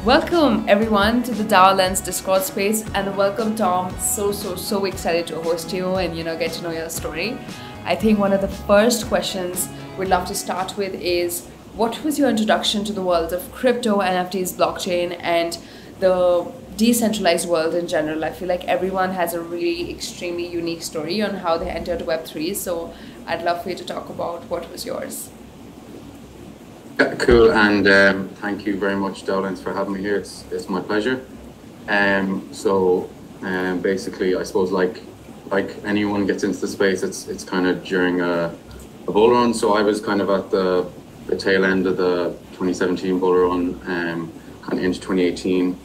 Welcome everyone to the DaoLens Discord space, and welcome Tom. So excited to host you and get to know your story. I think one of the first questions we'd love to start with is, what was your introduction to the world of crypto, NFTs, blockchain, and the decentralized world in general? I feel like everyone has a really extremely unique story on how they entered Web3, so I'd love for you to talk about what was yours. Cool, and thank you very much, DaoLens, for having me here. It's my pleasure. Basically, I suppose like anyone gets into the space, it's kind of during a bull run. So I was kind of at the tail end of the 2017 bull run, kind of into 2018.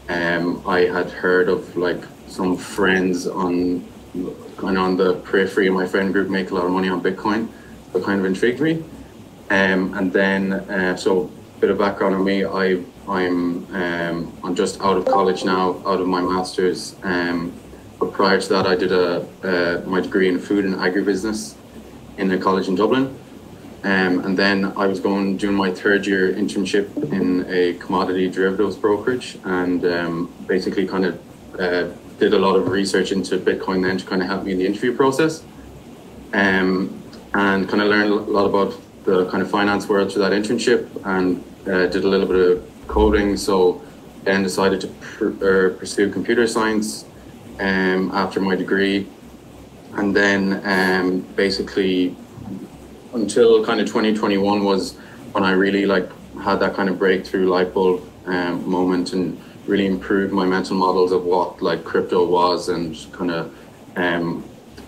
I had heard of like some friends on the periphery of my friend group make a lot of money on Bitcoin, so kind of intrigued me. And then, so a bit of background on me, I'm just out of college now, out of my master's. But prior to that, I did my degree in food and agribusiness in a college in Dublin. And then I was doing my third year internship in a commodity derivatives brokerage, and basically kind of did a lot of research into Bitcoin then to kind of help me in the interview process. And kind of learned a lot about the kind of finance world through that internship, and did a little bit of coding. So then decided to pursue computer science after my degree. And then basically until kind of 2021 was when I really had that kind of breakthrough light bulb moment, and really improved my mental models of what crypto was, and kind of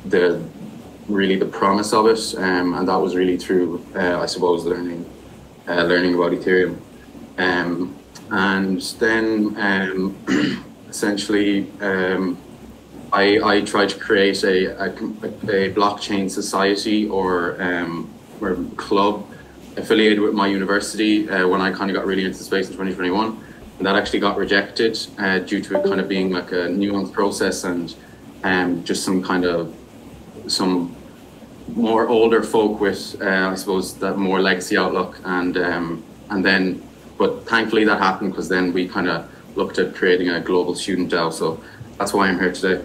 the promise of it, and that was really through I suppose learning about Ethereum, and then essentially I tried to create a blockchain society or club affiliated with my university when I kind of got really into the space in 2021, and that actually got rejected due to it kind of being like a nuanced process, and just some more older folk with I suppose that more legacy outlook, and then, but thankfully that happened, because then we kind of looked at creating a global student DAO. So that's why I'm here today.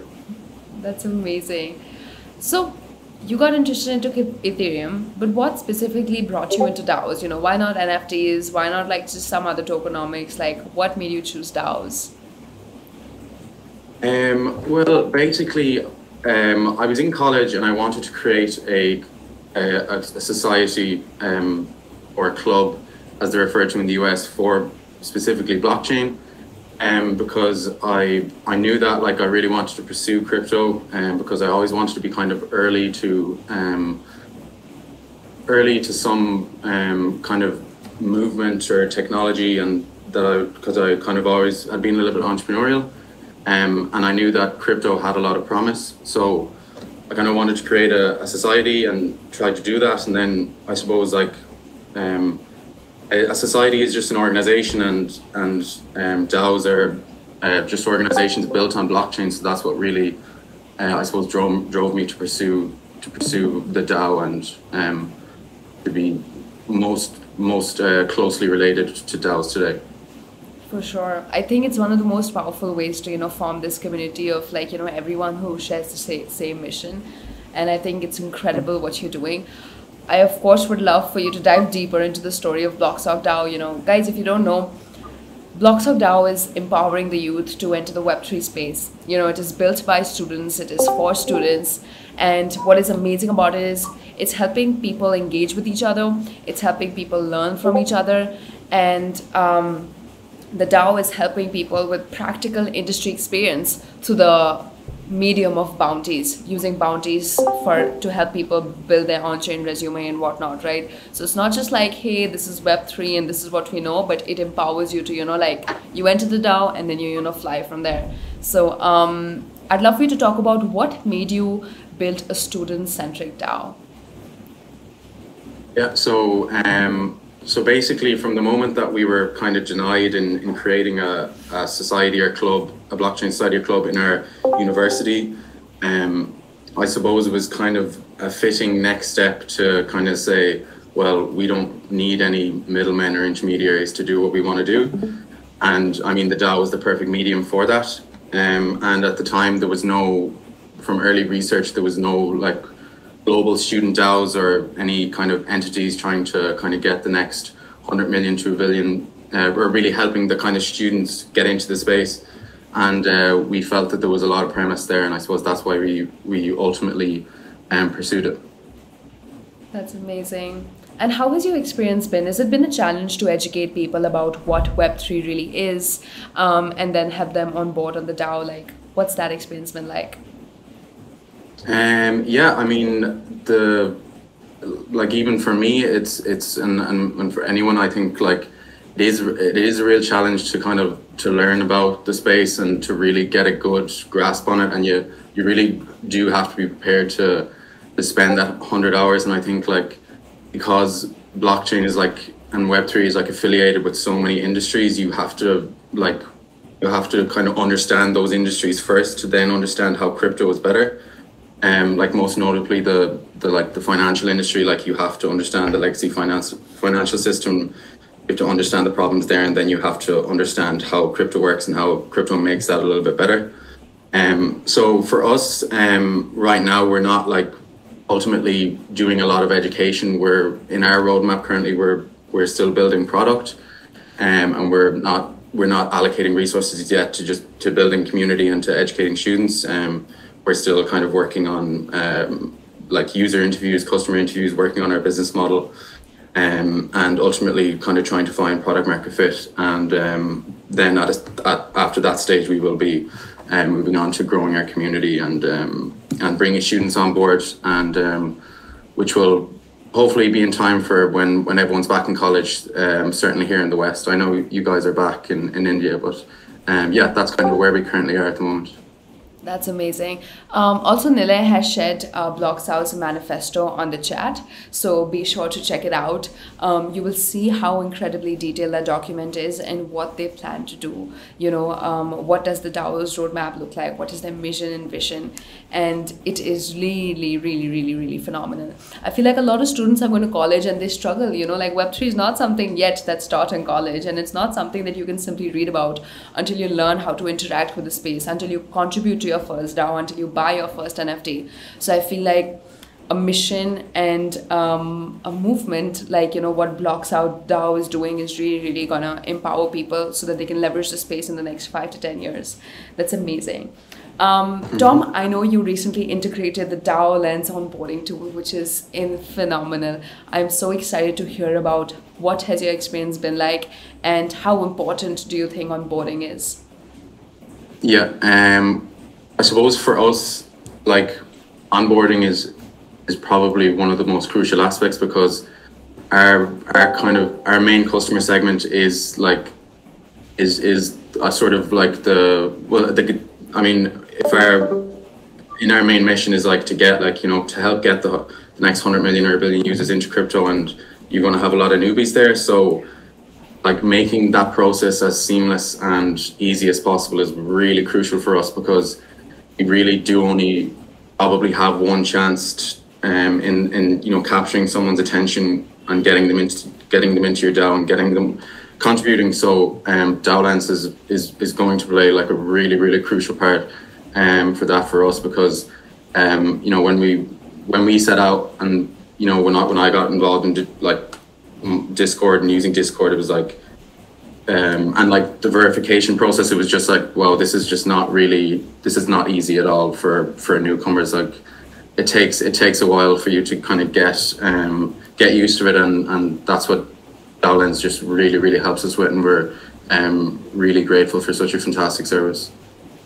That's amazing. So you got interested into Ethereum, but what specifically brought you into DAOs? Why not NFTs? Why not just some other tokenomics? What made you choose DAOs? Well, basically, I was in college and I wanted to create a society or a club, as they're referred to in the US, for specifically blockchain. Because I knew that I really wanted to pursue crypto, because I always wanted to be kind of early to some kind of movement or technology, and because I kind of always had been a little bit entrepreneurial, and I knew that crypto had a lot of promise. So I kind of wanted to create a society and tried to do that. And then I suppose a society is just an organization, and DAOs are just organizations built on blockchain. So that's what really, I suppose, drove me to pursue the DAO, and to be most closely related to DAOs today. For sure. I think it's one of the most powerful ways to, form this community of everyone who shares the same mission. And I think it's incredible what you're doing. I, of course, would love for you to dive deeper into the story of BlocSoc DAO. Guys, if you don't know, BlocSoc DAO is empowering the youth to enter the Web3 space. It is built by students, it is for students. And what is amazing about it is it's helping people engage with each other. It's helping people learn from each other. And the DAO is helping people with practical industry experience through the medium of Bounties, using Bounties to help people build their on-chain resume and whatnot, right? So it's not just hey, this is Web3 and this is what we know, but it empowers you to, you enter the DAO and then you, fly from there. So I'd love for you to talk about what made you build a student-centric DAO. Yeah, so basically, from the moment that we were kind of denied in creating a society or club, a blockchain society or club in our university, I suppose it was kind of a fitting next step to kind of say, well, we don't need any middlemen or intermediaries to do what we want to do. And I mean, the DAO was the perfect medium for that. And at the time, there was no, from early research, there was no like global student DAOs or any kind of entities trying to kind of get the next 100 million to a billion, or really helping the kind of students get into the space. And we felt that there was a lot of premise there, and I suppose that's why we ultimately pursued it. That's amazing. And how has your experience been? Has it been a challenge to educate people about what Web3 really is, and then have them on board on the DAO? Like, what's that experience been like? Yeah, I mean, like even for me, and for anyone, I think like it is a real challenge to kind of to learn about the space and to really get a good grasp on it, and you really do have to be prepared to spend that 100 hours. And I think like, because blockchain is like, and Web3 is like affiliated with so many industries, you have to kind of understand those industries first to then understand how crypto is better. Like most notably the financial industry, like you have to understand the legacy financial system, you have to understand the problems there, and then you have to understand how crypto works and how crypto makes that a little bit better. So for us, right now we're not like ultimately doing a lot of education. We're in our roadmap currently, we're still building product, and we're not allocating resources yet to building community and to educating students. We're still kind of working on like user interviews, customer interviews, working on our business model, and ultimately kind of trying to find product market fit. And then after that stage, we will be moving on to growing our community and bringing students on board, and which will hopefully be in time for when everyone's back in college, certainly here in the West. I know you guys are back in India, but yeah, that's kind of where we currently are at the moment. That's amazing. Also, Nilay has shared BlocSoc's manifesto on the chat, so be sure to check it out. You will see how incredibly detailed that document is and what they plan to do. You know, what does the DAO's roadmap look like? What is their mission and vision? And it is really, really, really, really phenomenal. I feel like a lot of students are going to college and they struggle. You know, like Web3 is not something yet that's taught in college, and it's not something that you can simply read about until you learn how to interact with the space, until you contribute to your first DAO, until you buy your first NFT. So I feel like a mission and a movement like, you know, what BlocSoc DAO is doing is really, really gonna empower people so that they can leverage the space in the next 5 to 10 years. That's amazing. Tom, I know you recently integrated the DaoLens onboarding tool, which is phenomenal. I'm so excited to hear about what has your experience been like, and how important do you think onboarding is? Yeah, I suppose for us, like onboarding is probably one of the most crucial aspects, because our main customer segment is like is a sort of like in our main mission is like to get, like, you know, to help get the next 100 million or a billion users into crypto, and you're going to have a lot of newbies there. So like making that process as seamless and easy as possible is really crucial for us, because we really do only probably have one chance in you know, capturing someone's attention and getting them into your DAO and getting them contributing. So DaoLens is going to play like a really, really crucial part for that for us, because you know, when we set out, and you know, when I got involved in like Discord and using Discord, it was like and like the verification process, it was just like, well, this is not easy at all for newcomers. Like it takes a while for you to kind of get used to it, and that's what DaoLens just really helps us with, and we're really grateful for such a fantastic service.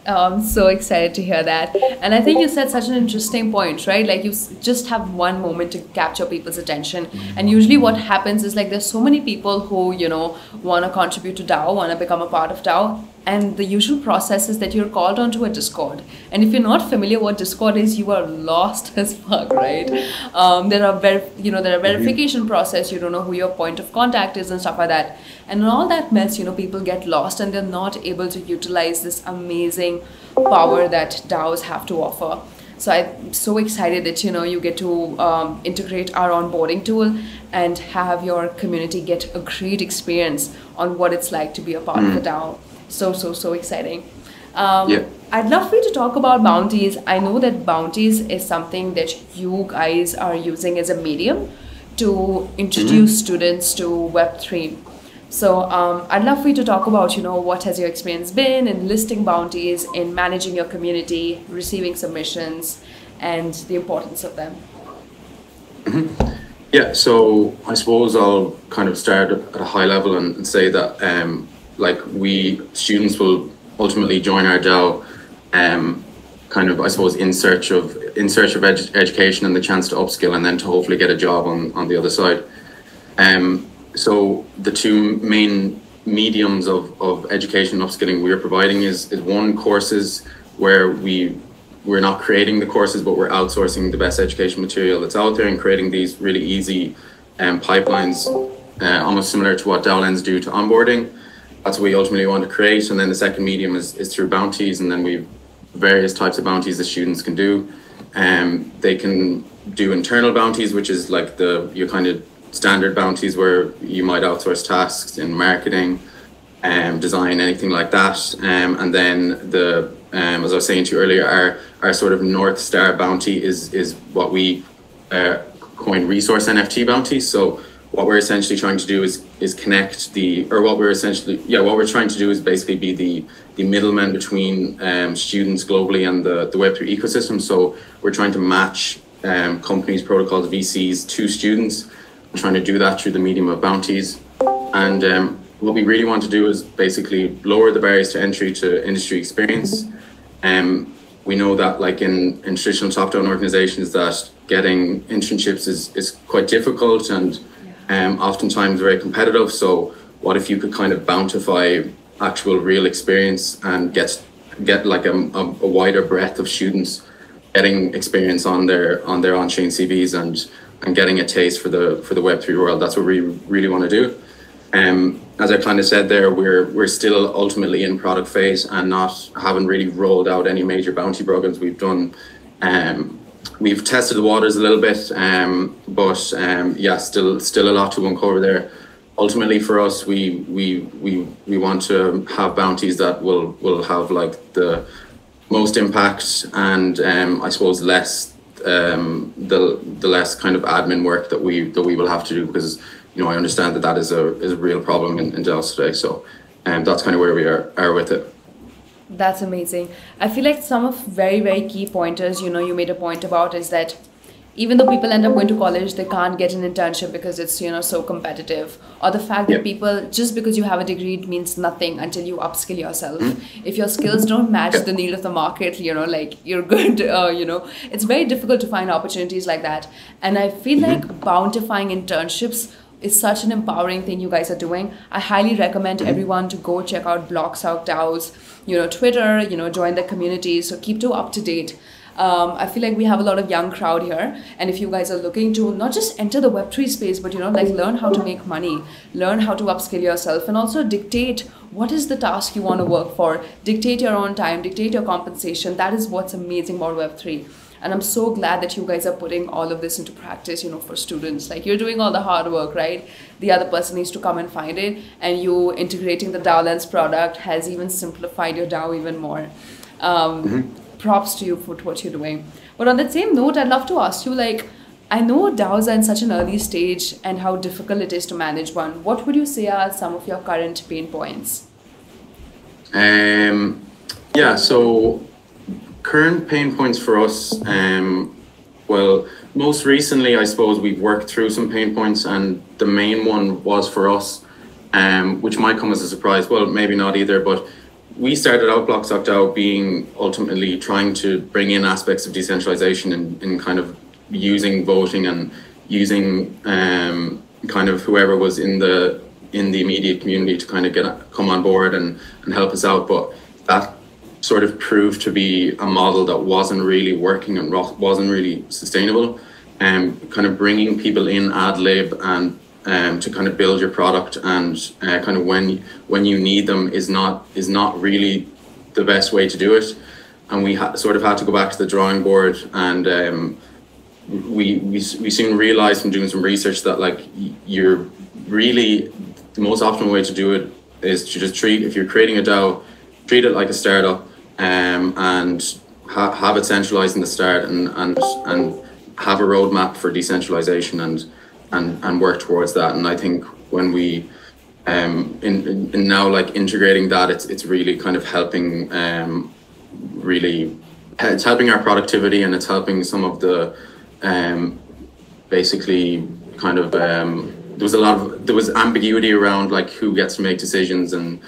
Oh, I'm so excited to hear that. And I think you said such an interesting point, right? Like you just have one moment to capture people's attention. And usually what happens is like there's so many people who, you know, want to contribute to DAO, want to become a part of DAO. And the usual process is that you're called onto a Discord. And if you're not familiar what Discord is, you are lost as fuck, right? There are verification process. You don't know who your point of contact is and stuff like that. And in all that mess, you know, people get lost and they're not able to utilize this amazing power that DAOs have to offer. So I'm so excited that you get to integrate our onboarding tool and have your community get a great experience on what it's like to be a part of the DAO. So exciting. Yeah. I'd love for you to talk about Bounties. I know that Bounties is something that you guys are using as a medium to introduce students to Web3. So I'd love for you to talk about, what has your experience been in listing bounties, in managing your community, receiving submissions, and the importance of them. Yeah, so I suppose I'll kind of start at a high level and say that students will ultimately join our DAO kind of, I suppose, in search of education and the chance to upskill and then to hopefully get a job on the other side. So the two main mediums of education and upskilling we are providing is one, courses where we're not creating the courses, but we're outsourcing the best education material that's out there and creating these really easy pipelines, almost similar to what DaoLens do to onboarding. That's what we ultimately want to create. And then the second medium is through bounties, and then we've various types of bounties that students can do. They can do internal bounties, which is like your kind of standard bounties where you might outsource tasks in marketing, design, anything like that. And then as I was saying to you earlier, our sort of North Star bounty is what we coin resource NFT bounties. So what we're essentially trying to do is connect what we're trying to do is basically be the middleman between students globally and the Web3 ecosystem. So we're trying to match companies, protocols, VCs to students. We're trying to do that through the medium of bounties. And what we really want to do is basically lower the barriers to entry to industry experience. We know that like in traditional top-down organizations that getting internships is quite difficult and oftentimes very competitive. So what if you could kind of bountify actual real experience and get like a wider breadth of students getting experience on their on-chain CVs and getting a taste for the Web3 world. That's what we really want to do. As I kind of said there, we're still ultimately in product phase and haven't really rolled out any major bounty programs. We've tested the waters a little bit, still a lot to uncover there. Ultimately, for us, we want to have bounties that will have like the most impact and I suppose less the less kind of admin work that we will have to do, because I understand that is a real problem in DAOs today. So that's kind of where we are with it. That's amazing. I feel like some of very, very key pointers, you made a point about is that even though people end up going to college, they can't get an internship because it's, so competitive. Or the fact that people, just because you have a degree, it means nothing until you upskill yourself. If your skills don't match the need of the market, like you're good, it's very difficult to find opportunities like that. And I feel like bountifying internships is such an empowering thing you guys are doing. I highly recommend everyone to go check out BlocSoc DAO's, Twitter, join the community. So keep up to date. I feel like we have a lot of young crowd here, and if you guys are looking to not just enter the Web3 space, but learn how to make money, learn how to upskill yourself, and also dictate what is the task you want to work for, dictate your own time, dictate your compensation. That is what's amazing about Web3. And I'm so glad that you guys are putting all of this into practice, for students. Like, you're doing all the hard work, right? The other person needs to come and find it, and you integrating the DaoLens product has even simplified your DAO even more. Props to you for what you're doing. But on that same note, I'd love to ask you, I know DAOs are in such an early stage and how difficult it is to manage one. What would you say are some of your current pain points? So current pain points for us, most recently, I suppose we've worked through some pain points, and the main one was for us, which might come as a surprise. Well, maybe not either, but we started out BlocSoc DAO being ultimately trying to bring in aspects of decentralization in kind of using voting and using kind of whoever was in the immediate community to kind of come on board and help us out. But that sort of proved to be a model that wasn't really working and wasn't really sustainable. Kind of bringing people in ad lib and to kind of build your product and kind of when you need them is not really the best way to do it. and we sort of had to go back to the drawing board, and we soon realized from doing some research that like you're really, the most optimal way to do it is to just if you're creating a DAO, treat it like a startup, and have it centralized in the start, and have a roadmap for decentralization, and work towards that. And I think when we in now like integrating that, it's really kind of helping, really it's helping our productivity, and it's helping some of the basically kind of there was ambiguity around like who gets to make decisions, and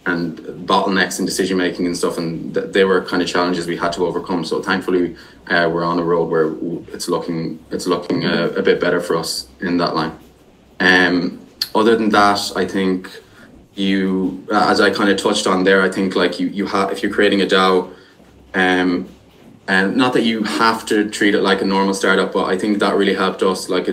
bottlenecks in decision making and stuff, and they were kind of challenges we had to overcome. So thankfully we're on a road where it's looking a bit better for us in that line. Other than that, I think as I kind of touched on there, I think like you have, if you're creating a DAO, and not that you have to treat it like a normal startup, but I think that really helped us. Like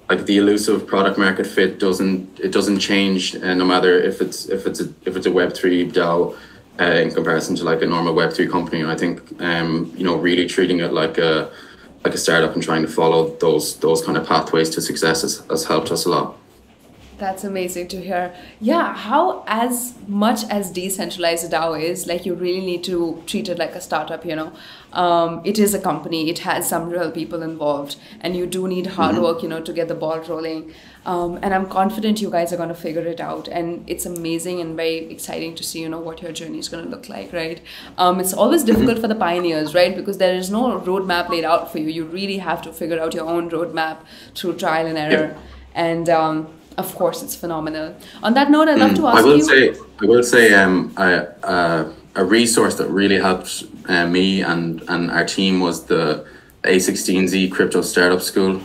like the elusive product market fit doesn't change, no matter if it's a Web3 DAO in comparison to like a normal Web3 company. And I think really treating it like a startup and trying to follow those kind of pathways to success has helped us a lot. That's amazing to hear. Yeah, how as much as decentralized DAO is, like you really need to treat it like a startup, It is a company, it has some real people involved, and you do need hard work, to get the ball rolling. And I'm confident you guys are going to figure it out. And it's amazing and very exciting to see, what your journey is going to look like, right? It's always difficult for the pioneers, right? Because there is no roadmap laid out for you. You really have to figure out your own roadmap through trial and error. And of course, it's phenomenal. On that note, I'd love to ask you. I will say, a resource that really helped me and our team was the A16Z Crypto Startup School.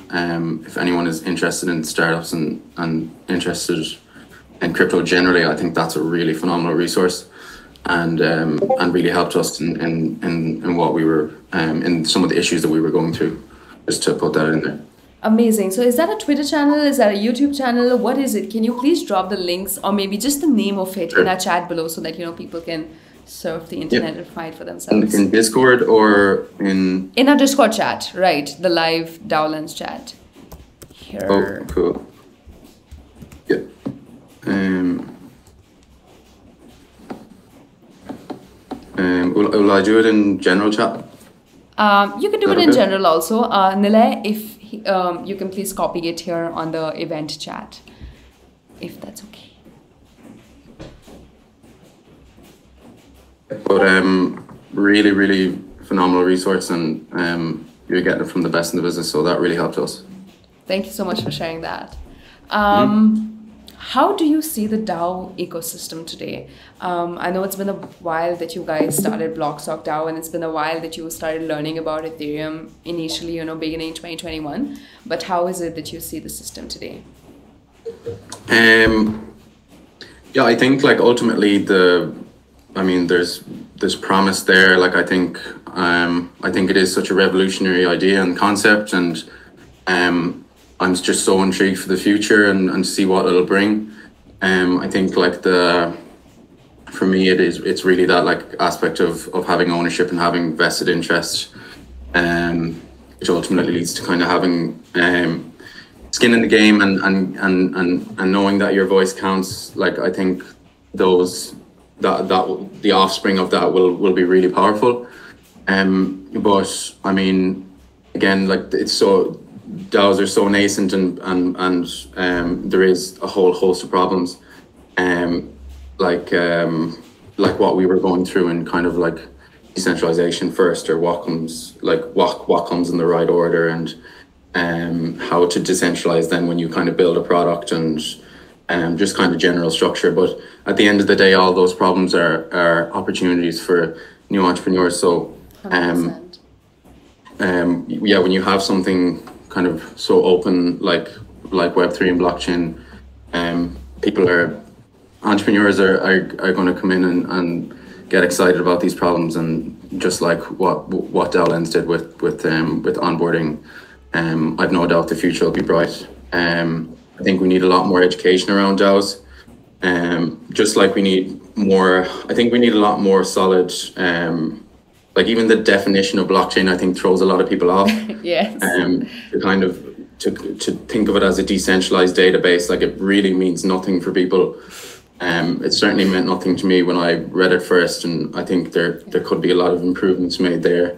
If anyone is interested in startups and interested in crypto generally, I think that's a really phenomenal resource, and really helped us in what we were in some of the issues that we were going through. Just to put that in there. Amazing. So is that a Twitter channel? Is that a YouTube channel? What is it? Can you please drop the links, or maybe just the name of it in our chat below, so that people can surf the internet and find for themselves? In Discord or in our Discord chat, right? The live DaoLens chat. Here. Oh, cool. Yeah. Will I do it in general chat? You can do it in general also. Nilay, if you can please copy it here on the event chat, if that's okay. But really, really phenomenal resource, and you're getting it from the best in the business, so that really helped us. Thank you so much for sharing that. How do you see the DAO ecosystem today? I know it's been a while that you guys started BlocSoc DAO, and it's been a while that you started learning about Ethereum initially, beginning 2021. But how is it that you see the system today? Yeah, I think like ultimately there's promise there. Like I think it is such a revolutionary idea and concept, and I'm just so intrigued for the future and see what it'll bring. I think like for me it's really that like aspect of having ownership and having vested interest, which ultimately leads to kind of having skin in the game and knowing that your voice counts. Like I think that the offspring of that will be really powerful. But I mean, again, like DAOs are so nascent, and there is a whole host of problems, like what we were going through, and kind of like decentralization first, or what comes in the right order, and how to decentralize then when you kind of build a product, and just kind of general structure. But at the end of the day, all those problems are opportunities for new entrepreneurs. So yeah, when you have something kind of so open like Web3 and blockchain, entrepreneurs are going to come in and get excited about these problems, and just like what DaoLens did with onboarding, I've no doubt the future will be bright. I think we need a lot more education around DAOs, just like we need more. I think we need a lot more solid like even the definition of blockchain, I think throws a lot of people off. Yes. To kind of to think of it as a decentralized database, like it really means nothing for people. It certainly meant nothing to me when I read it first, and I think there could be a lot of improvements made there.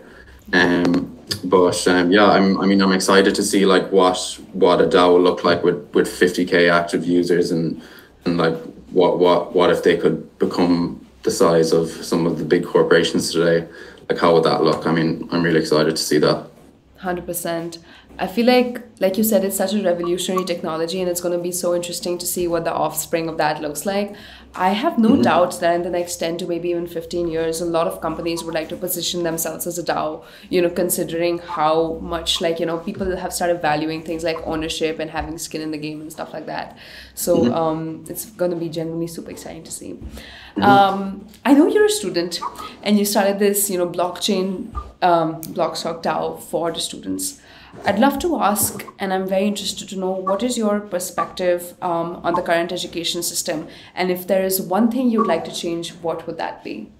Yeah, I'm excited to see like what a DAO will look like with 50K active users, and like what if they could become the size of some of the big corporations today? Like how would that look? I mean, I'm really excited to see that. 100%. I feel like you said, it's such a revolutionary technology, and it's going to be so interesting to see what the offspring of that looks like. I have no doubt that in the next 10 to maybe even 15 years, a lot of companies would like to position themselves as a DAO, considering how much people have started valuing things like ownership and having skin in the game and stuff like that. So it's going to be genuinely super exciting to see. I know you're a student and you started this, blockchain, BlocSoc DAO for the students. I'd love to ask, and I'm very interested to know, what is your perspective on the current education system? And if there is one thing you'd like to change, what would that be?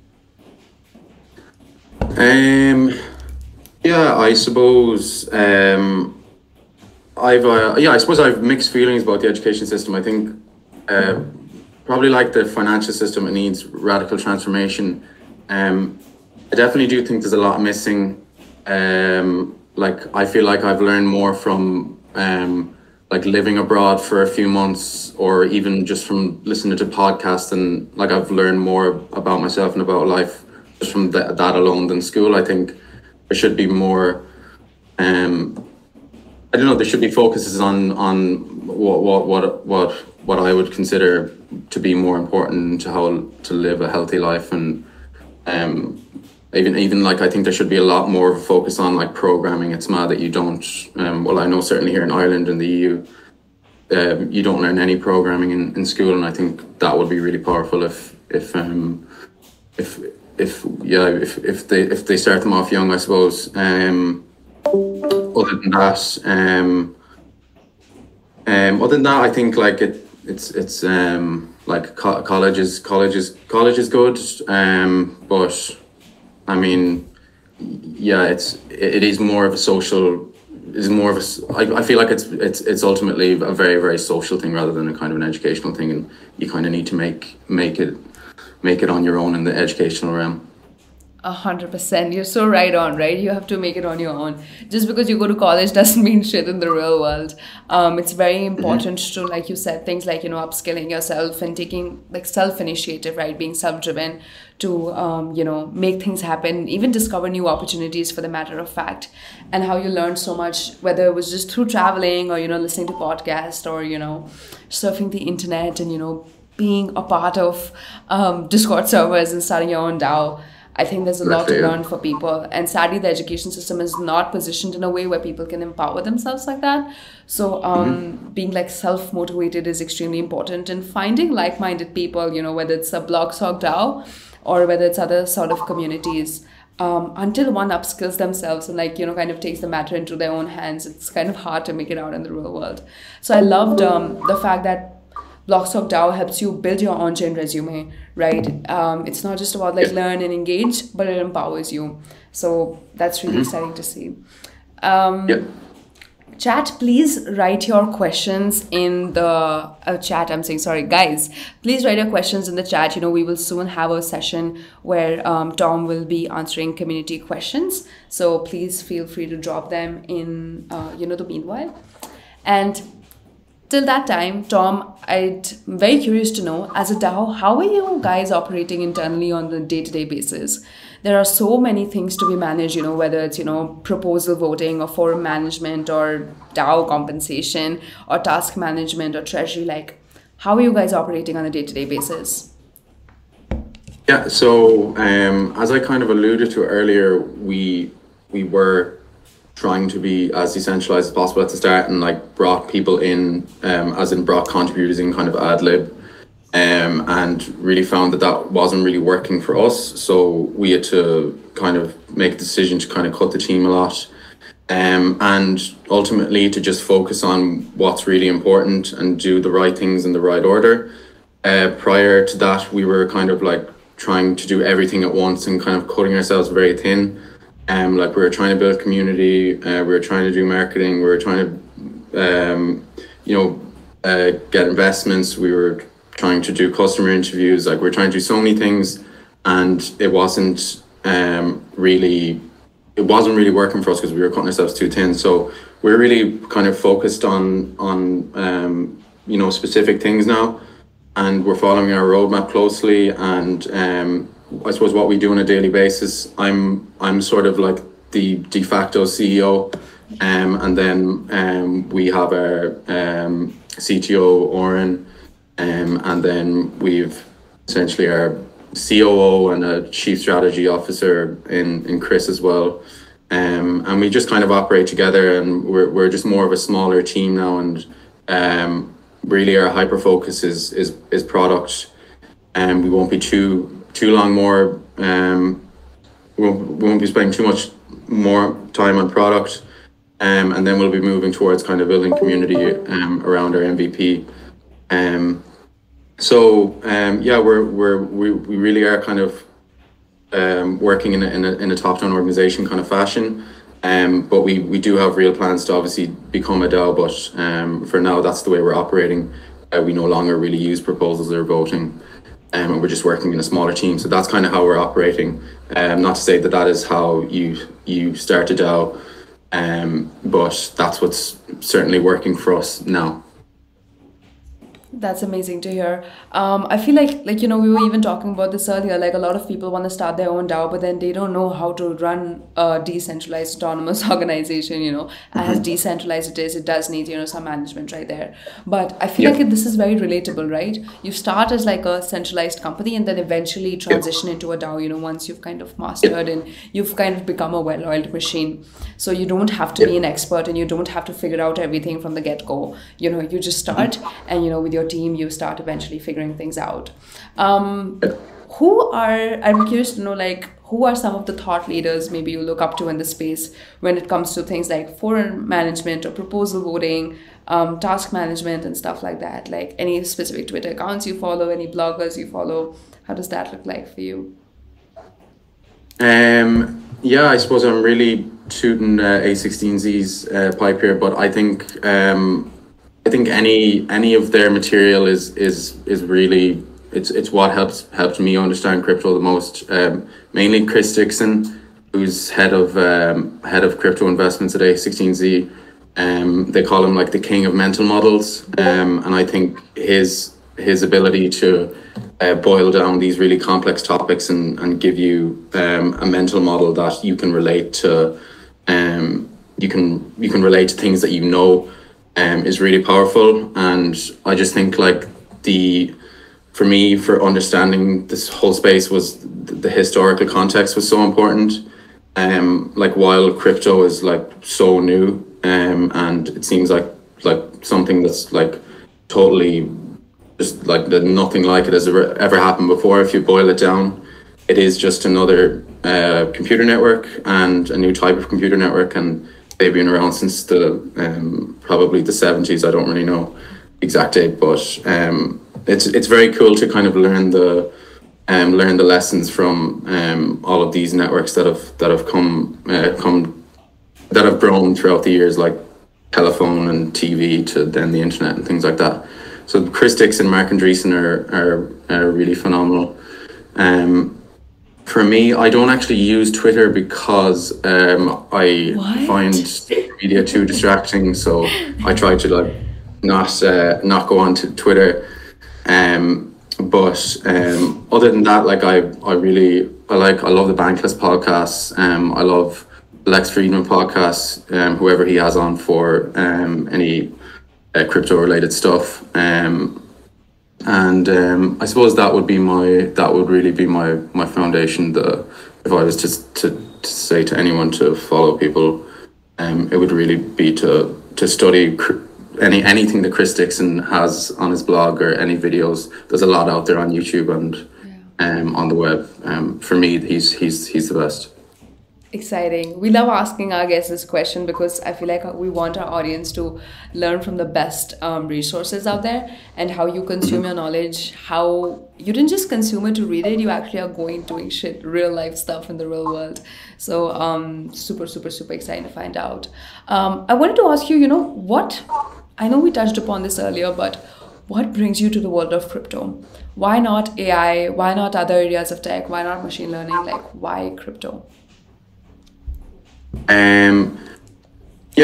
Yeah, I suppose I've mixed feelings about the education system. I think probably like the financial system, it needs radical transformation. I definitely do think there's a lot missing. Like I feel like I've learned more from like living abroad for a few months, or even just from listening to podcasts, and like I've learned more about myself and about life just from that alone than school. I think there should be more I don't know, there should be focuses on what I would consider to be more important to how to live a healthy life. And even like I think there should be a lot more of a focus on like programming. It's mad that you don't well, I know certainly here in Ireland and the EU you don't learn any programming in school, and I think that would be really powerful if they start them off young, I suppose. Other than that, I think like it's like college is good, but I mean, yeah, it is more of a social. Is more of a. I feel like it's ultimately a very, very social thing rather than a kind of an educational thing, and you kind of need to make it on your own in the educational realm. 100%. You're so right on, right? You have to make it on your own. Just because you go to college doesn't mean shit in the real world. It's very important to, like you said, things like, upskilling yourself and taking like self-initiative, right? Being self-driven to, make things happen, even discover new opportunities for the matter of fact. And how you learn so much, whether it was just through traveling or, listening to podcasts or, surfing the internet and, being a part of Discord servers and starting your own DAO. I think there's a lot to learn for people. And sadly, the education system is not positioned in a way where people can empower themselves like that. So being like self-motivated is extremely important. And finding like-minded people, whether it's a BlocSoc DAO or whether it's other sort of communities, until one upskills themselves and kind of takes the matter into their own hands, it's kind of hard to make it out in the real world. So I loved the fact that BlocSoc DAO helps you build your on-chain resume, right? It's not just about learn and engage, but it empowers you. So that's really exciting to see. Chat, please write your questions in the chat. I'm saying, sorry, guys, please write your questions in the chat. We will soon have a session where Tom will be answering community questions. So please feel free to drop them in, the meanwhile. And till that time, Tom, I'm very curious to know, as a DAO, how are you guys operating internally on the day-to-day basis? There are so many things to be managed, whether it's, proposal voting or forum management or DAO compensation or task management or treasury. Like, how are you guys operating on a day-to-day basis? Yeah, so as I kind of alluded to earlier, we were trying to be as decentralized as possible at the start, and brought people in, as in brought contributors in kind of ad lib, and really found that wasn't really working for us. So we had to kind of make a decision to kind of cut the team a lot, and ultimately to just focus on what's really important and do the right things in the right order. Prior to that, we were kind of trying to do everything at once and kind of cutting ourselves very thin. Like we were trying to build community, we were trying to do marketing, we were trying to, get investments, we were trying to do customer interviews, like we were trying to do so many things, and it wasn't really working for us because we were cutting ourselves too thin. So we're really kind of focused on specific things now, and we're following our roadmap closely. And I suppose what we do on a daily basis, I'm sort of like the de facto CEO, and then we have our CTO Oren, and then we've essentially our COO and a chief strategy officer in Chris as well, and we just kind of operate together, and we're just more of a smaller team now, and really our hyper focus is product, and we won't be too long more. We won't be spending too much more time on product, and then we'll be moving towards kind of building community around our MVP. We really are kind of working in a top-down organization kind of fashion, but we do have real plans to obviously become a DAO, but for now that's the way we're operating. We no longer really use proposals or voting, and we're just working in a smaller team. So that's kind of how we're operating. Not to say that is how you start a DAO, but that's what's certainly working for us now. That's amazing to hear. I feel like we were even talking about this earlier, like a lot of people want to start their own DAO, but then they don't know how to run a decentralized autonomous organization, as decentralized it is, it does need, some management right there. But I feel like this is very relatable, right? You start as like a centralized company and then eventually transition into a DAO, once you've kind of mastered and you've kind of become a well-oiled machine. So you don't have to be an expert and you don't have to figure out everything from the get-go. You just start and, with your team, you start eventually figuring things out. I'm curious to know, like, who are some of the thought leaders maybe you look up to in the space when it comes to things like foreign management or proposal voting, task management and stuff like that? Like any specific Twitter accounts you follow, any bloggers you follow? How does that look like for you? I suppose I'm really shooting A16Z's pipe here, but I think any of their material is really it's what helped me understand crypto the most. Mainly Chris Dixon, who's head of crypto investments at A16Z. They call him like the king of mental models, and I think his ability to boil down these really complex topics and give you a mental model that you can relate to, you can relate to things that is really powerful. And I just think like for me, for understanding this whole space, was the historical context was so important. Like while crypto is like so new, and it seems like something that's like totally just like that nothing like it has ever happened before. If you boil it down, it is just another computer network and a new type of computer network, and they've been around since probably the 70s. I don't really know the exact date, but it's very cool to kind of learn the lessons from all of these networks that have grown throughout the years, like telephone and TV to then the internet and things like that. So Chris Dixon, Mark Andreessen are really phenomenal. For me, I don't actually use Twitter because I find social media too distracting. So I try to like not go on to Twitter. But other than that, like I love the Bankless podcasts. I love Lex Friedman podcasts. Whoever he has on for any crypto related stuff. And I suppose that would really be my foundation. If I was to say to anyone to follow people, it would really be to study anything that Chris Dixon has on his blog or any videos. There's a lot out there on YouTube and on the web. For me, he's the best. Exciting. We love asking our guests this question because I feel like we want our audience to learn from the best resources out there, and how you consume your knowledge, how you didn't just consume it to read it, you actually are going doing shit, real life stuff in the real world. So super, super, super exciting to find out. I wanted to ask you, what, I know we touched upon this earlier, but what brings you to the world of crypto? Why not AI? Why not other areas of tech? Why not machine learning? Like, why crypto?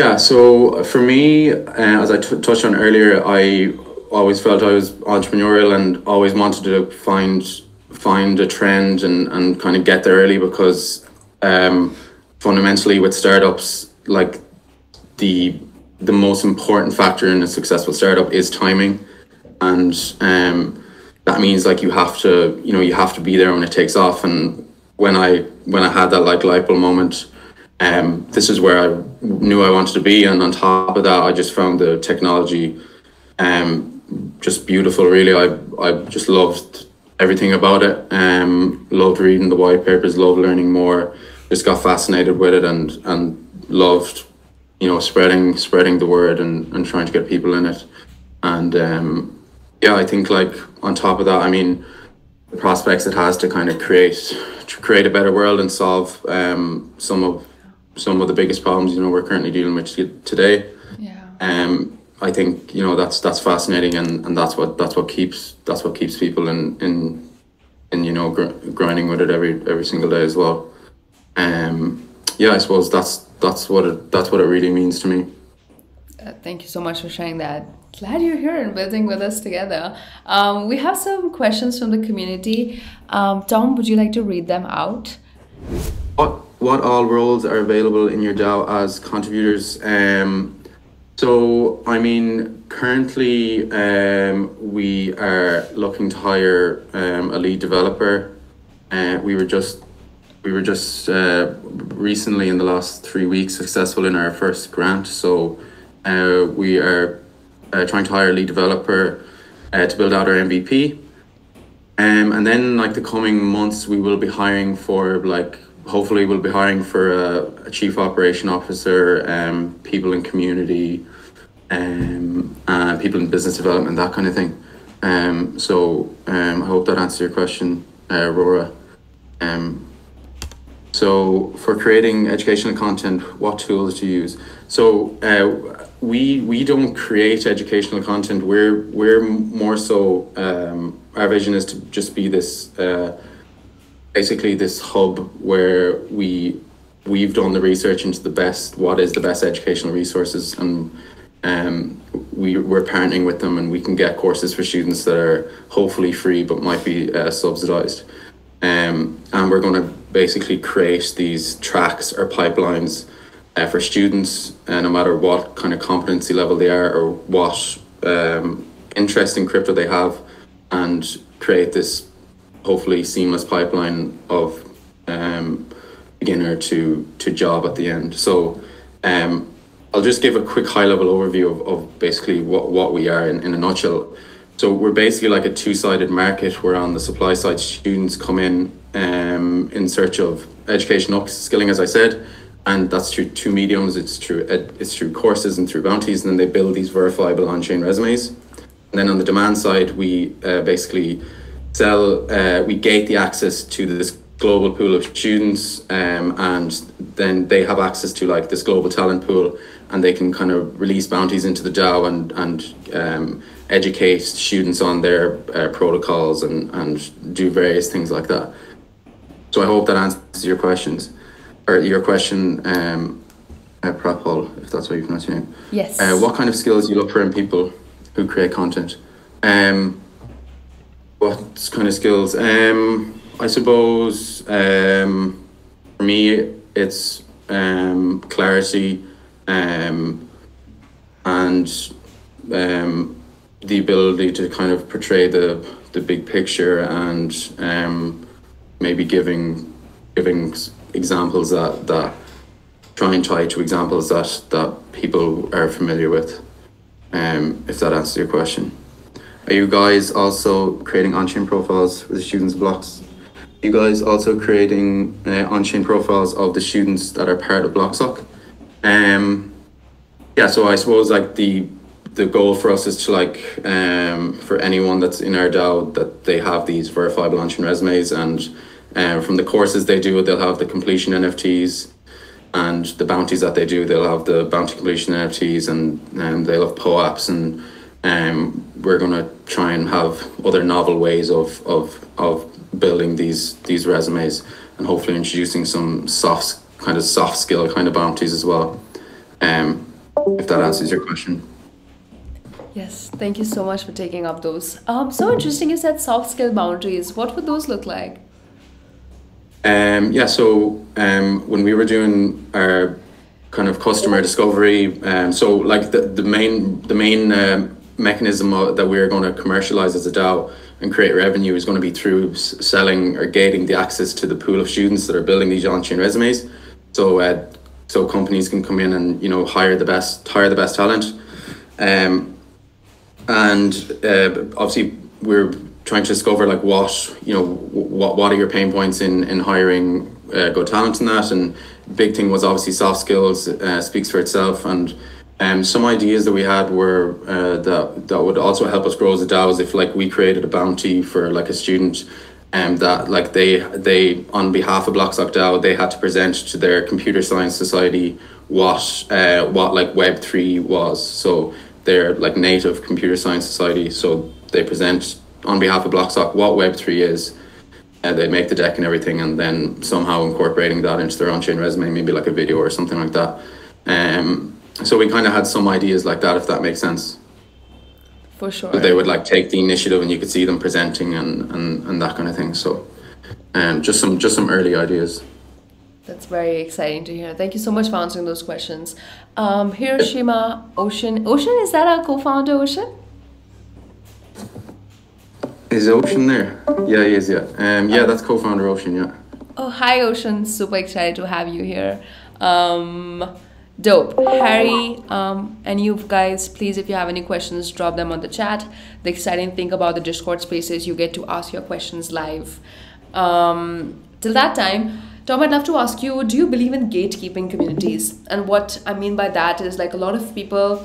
Yeah, so for me, as I touched on earlier, I always felt I was entrepreneurial and always wanted to find a trend and kind of get there early, because fundamentally with startups, like the most important factor in a successful startup is timing, and that means like you have to be there when it takes off. And when I had that like light bulb moment, this is where I knew I wanted to be. And on top of that, I just found the technology just beautiful, really. I just loved everything about it. Loved reading the white papers, loved learning more, just got fascinated with it, and loved, spreading the word and trying to get people in it. And yeah, I think like on top of that, I mean, the prospects it has to kind of create a better world and solve some of the biggest problems we're currently dealing with today. Yeah. I think that's fascinating, and that's what keeps people in grinding with it every single day as well. Yeah, I suppose that's what it really means to me. Thank you so much for sharing that. Glad you're here and building with us together. We have some questions from the community. Tom, would you like to read them out? What all roles are available in your DAO as contributors? So I mean, currently we are looking to hire a lead developer. We were just recently, in the last 3 weeks, successful in our first grant. So we are trying to hire a lead developer to build out our MVP. And then like the coming months, we will be hiring for hopefully we'll be hiring for a chief operation officer, people in community, people in business development, that kind of thing. So I hope that answers your question, Aurora. So for creating educational content, what tools do you use? So we don't create educational content. We're more so, our vision is to just be this basically this hub where we've done the research into what is the best educational resources, and we're partnering with them, and we can get courses for students that are hopefully free but might be subsidized. And we're going to basically create these tracks or pipelines for students, no matter what kind of competency level they are or what interest in crypto they have, and create this hopefully seamless pipeline of beginner to job at the end. So I'll just give a quick high-level overview of basically what we are in a nutshell. So we're basically like a two-sided market, where on the supply side, students come in search of education upskilling, as I said, and that's through two mediums. It's through courses and through Bounties, and then they build these verifiable on-chain resumes. And then on the demand side, we basically we gate the access to this global pool of students, and then they have access to like this global talent pool, and they can kind of release bounties into the DAO and educate students on their protocols and do various things like that. So I hope that answers your questions, or your question, Prapol, if that's what you pronounce your name. Yes. What kind of skills do you look for in people who create content? What kind of skills? I suppose for me, it's clarity and the ability to kind of portray the big picture, and maybe giving examples that try and tie to examples that people are familiar with. If that answers your question. Are you guys also creating on-chain profiles for the students' blocks? you guys also creating on-chain profiles of the students that are part of BlocSoc? Yeah, so I suppose like the goal for us is to like for anyone that's in our DAO that they have these verifiable on-chain resumes, and from the courses they do, they'll have the completion NFTs, and the bounties that they do, they'll have the bounty completion NFTs, and they'll have POAPs, and we're gonna try and have other novel ways of building these resumes, and hopefully introducing some soft skill kind of bounties as well. If that answers your question. Yes, thank you so much for taking up those. So interesting, you said soft skill boundaries. What would those look like? Yeah, so when we were doing our kind of customer discovery, so like the main mechanism that we're going to commercialize as a DAO and create revenue is going to be through selling or gating the access to the pool of students that are building these on-chain resumes. So companies can come in and hire the best talent, and obviously we're trying to discover like what are your pain points in hiring good talent in that. And big thing was obviously soft skills, speaks for itself. And some ideas that we had were that would also help us grow as a DAO is if like we created a bounty for like a student, and that like they on behalf of BlocSoc DAO, they had to present to their computer science society what like Web3 was. So they're like native computer science society, so they present on behalf of BlocSoc what Web3 is. They make the deck and everything, and then somehow incorporating that into their on-chain resume, maybe like a video or something like that. So we kind of had some ideas like that, if that makes sense. For sure. But they would like take the initiative, and you could see them presenting and that kind of thing. So just some early ideas. That's very exciting to hear. Thank you so much for answering those questions. Hiroshima, Ocean, is that our co-founder, Ocean? Is Ocean there? Yeah, he is, yeah. Yeah, that's co-founder Ocean, yeah. Oh, hi, Ocean. Super excited to have you here. Dope. Harry, and you guys, please, if you have any questions, drop them on the chat. The exciting thing about the Discord space is you get to ask your questions live. Till that time, Tom, I'd love to ask you, do you believe in gatekeeping communities? And what I mean by that is like a lot of people,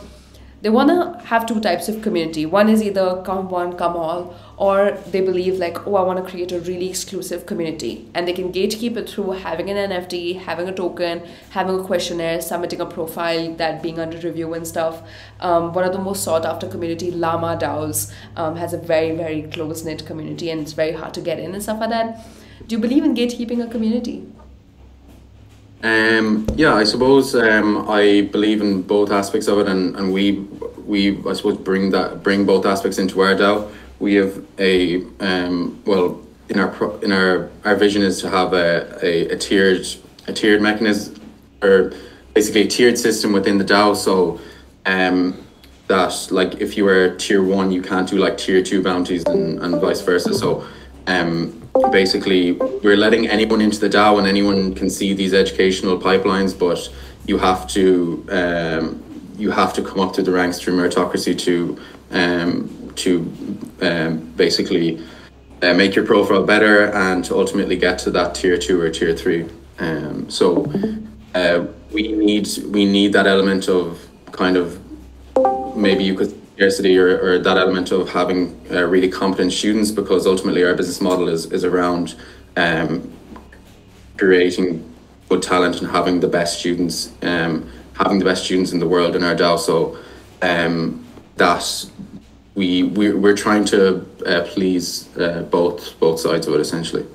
they want to have two types of community. One is either come one, come all, or they believe like, oh, I want to create a really exclusive community. And they can gatekeep it through having an NFT, having a token, having a questionnaire, submitting a profile, that being under review and stuff. One of the most sought after community, Llama DAOs, has a very, very close-knit community, and it's very hard to get in and stuff like that. Do you believe in gatekeeping a community? Yeah, I suppose I believe in both aspects of it, and we I suppose bring both aspects into our DAO. We have a well, in our vision is to have a tiered mechanism, or basically a tiered system within the DAO. So that like if you were tier 1, you can't do like tier 2 bounties and vice versa. So basically we're letting anyone into the DAO, and anyone can see these educational pipelines, but you have to come up through the ranks through meritocracy to basically make your profile better and to ultimately get to that tier 2 or tier 3. So we need that element of kind of, maybe you could scarcity, or that element of having really competent students, because ultimately our business model is around creating good talent and having the best students in the world in our DAO. So that we're trying to please both sides of it, essentially.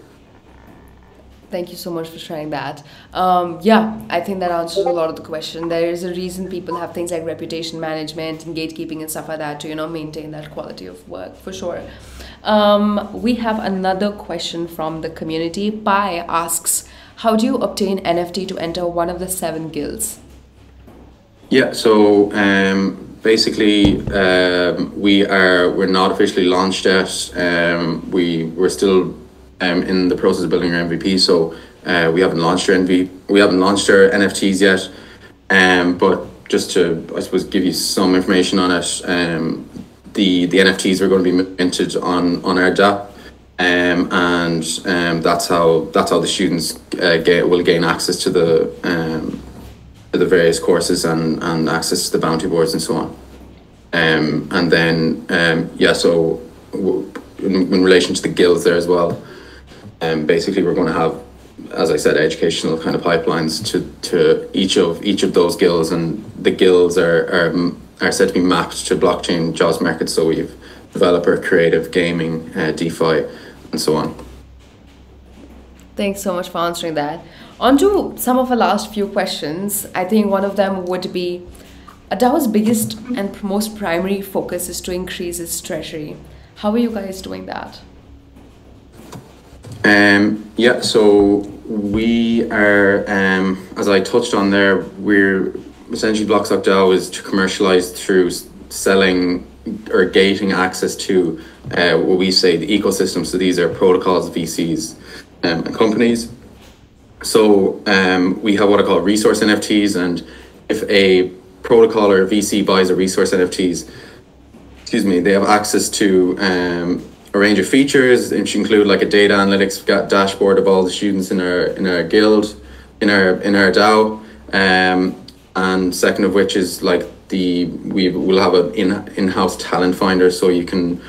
Thank you so much for sharing that. Yeah, I think that answers a lot of the question. There is a reason people have things like reputation management and gatekeeping and stuff like that to, maintain that quality of work, for sure. We have another question from the community. Pi asks, how do you obtain NFT to enter one of the 7 guilds? Yeah, so basically we're not officially launched yet. We're still in the process of building our MVP, so we haven't launched our NFTs yet. But just to, I suppose, give you some information on it, the NFTs are going to be minted on our DApp. That's how the students will gain access to the various courses and access to the bounty boards and so on. And then so in relation to the guilds there as well, basically we're going to have, as I said, educational kind of pipelines to each of those guilds, and the guilds are said to be mapped to blockchain jobs markets. So we've developer, creative, gaming, DeFi, and so on. Thanks so much for answering that. On to some of our last few questions. I think one of them would be, a DAO's biggest and most primary focus is to increase its treasury. How are you guys doing that? So we are, as I touched on there, we're essentially BlocSoc DAO is to commercialize through selling or gating access to what we say the ecosystem. So these are protocols, VCs, and companies. So we have what I call resource NFTs, and if a protocol or a VC buys a resource NFTs, they have access to a range of features, which include like a data analytics dashboard of all the students in our guild, in our DAO, and second of which is like we will have an in-house talent finder, so you can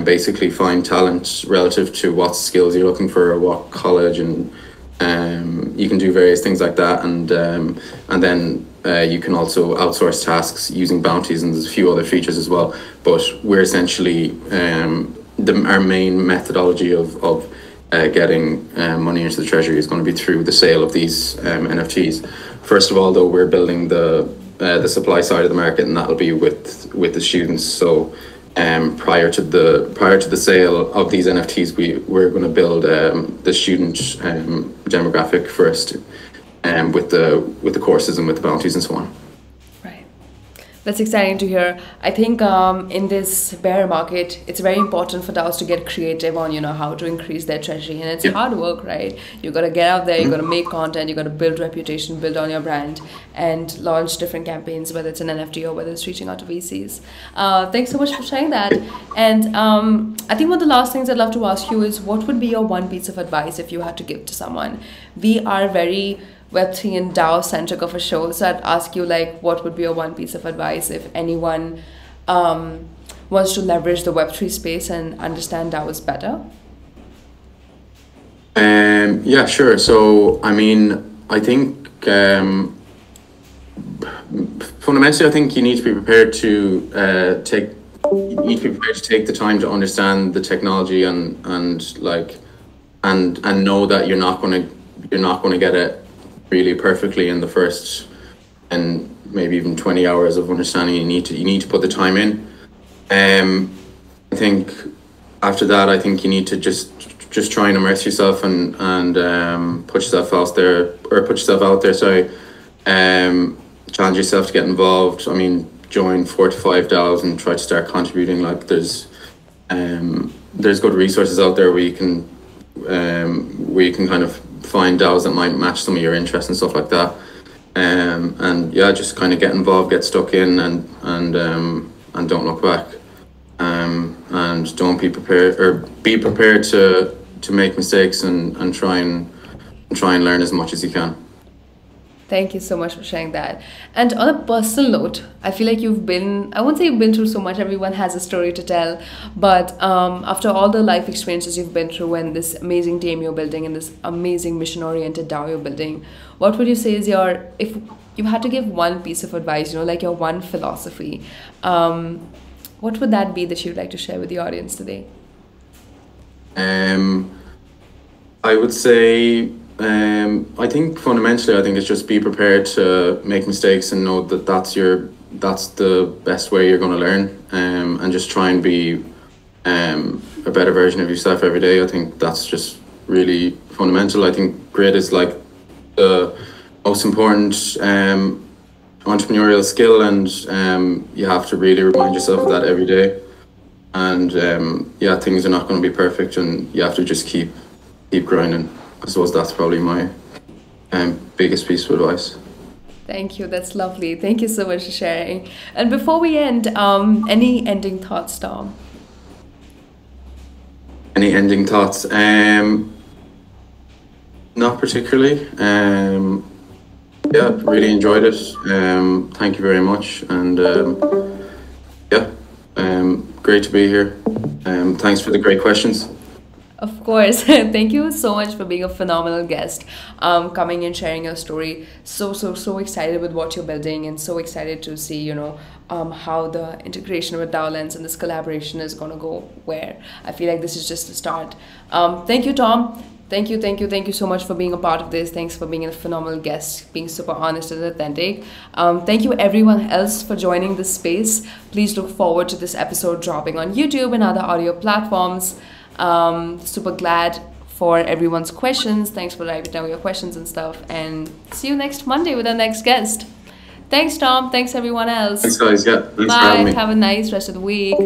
basically find talent relative to what skills you're looking for or what college, and you can do various things like that, and then you can also outsource tasks using bounties, and there's a few other features as well. But we're essentially our main methodology of getting money into the treasury is going to be through the sale of these NFTs. First of all, though, we're building the supply side of the market, and that'll be with the students. So prior to the sale of these NFTs, we're going to build the student demographic first, with the courses and with the bounties and so on. Right, that's exciting to hear. I think in this bear market, it's very important for DAOs to get creative on how to increase their treasury, and it's hard work, right? You got to get out there, you got to make content, you got to build reputation, build on your brand, and launch different campaigns, whether it's an NFT or whether it's reaching out to VCs. Thanks so much for sharing that. And I think one of the last things I'd love to ask you is, what would be your one piece of advice if you had to give to someone? We are very Web3 and DAO centric of a show, so I'd ask you, like, what would be your one piece of advice if anyone wants to leverage the Web3 space and understand DAOs better? Yeah, sure. So I mean, I think fundamentally, I think you need to be prepared to take the time to understand the technology and know that you're not going to get it really perfectly in the first and maybe even 20 hours of understanding. You need to put the time in. I think after that, I think you need to just try and immerse yourself and put yourself out there. Sorry, challenge yourself to get involved. I mean, join 4 to 5 DAOs and try to start contributing. Like there's good resources out there where you can kind of find DAOs that might match some of your interests and stuff like that. And yeah, just kind of get involved, get stuck in, and don't look back. And don't be prepared, or be prepared to make mistakes and try and learn as much as you can. Thank you so much for sharing that. And on a personal note, I feel like I won't say you've been through so much, everyone has a story to tell, but after all the life experiences you've been through and this amazing team you're building and this amazing mission-oriented DAO you're building, what would you say is if you had to give one piece of advice, like your one philosophy, what would that be that you'd like to share with the audience today? I would say, I think fundamentally, it's just be prepared to make mistakes and know that that's the best way you're going to learn, and just try and be a better version of yourself every day. I think that's just really fundamental. I think grit is like the most important entrepreneurial skill, and you have to really remind yourself of that every day. And yeah, things are not going to be perfect, and you have to just keep grinding. I suppose that's probably my biggest piece of advice. Thank you. That's lovely. Thank you so much for sharing. And before we end, any ending thoughts, Tom? Any ending thoughts? Not particularly. Yeah, really enjoyed it. Thank you very much, and yeah, great to be here. Thanks for the great questions. Of course. Thank you so much for being a phenomenal guest, coming and sharing your story. So excited with what you're building, and so excited to see, you know, how the integration with DaoLens and this collaboration is going to go where. I feel like this is just the start. Thank you, Tom. Thank you so much for being a part of this. Thanks for being a phenomenal guest, being super honest and authentic. Thank you everyone else for joining this space. Please look forward to this episode dropping on YouTube and other audio platforms. Super glad for everyone's questions. Thanks for writing down your questions and stuff. And see you next Monday with our next guest. Thanks, Tom. Thanks, everyone else. Thanks, guys. Yeah, thanks for Bye. having me. Have a nice rest of the week.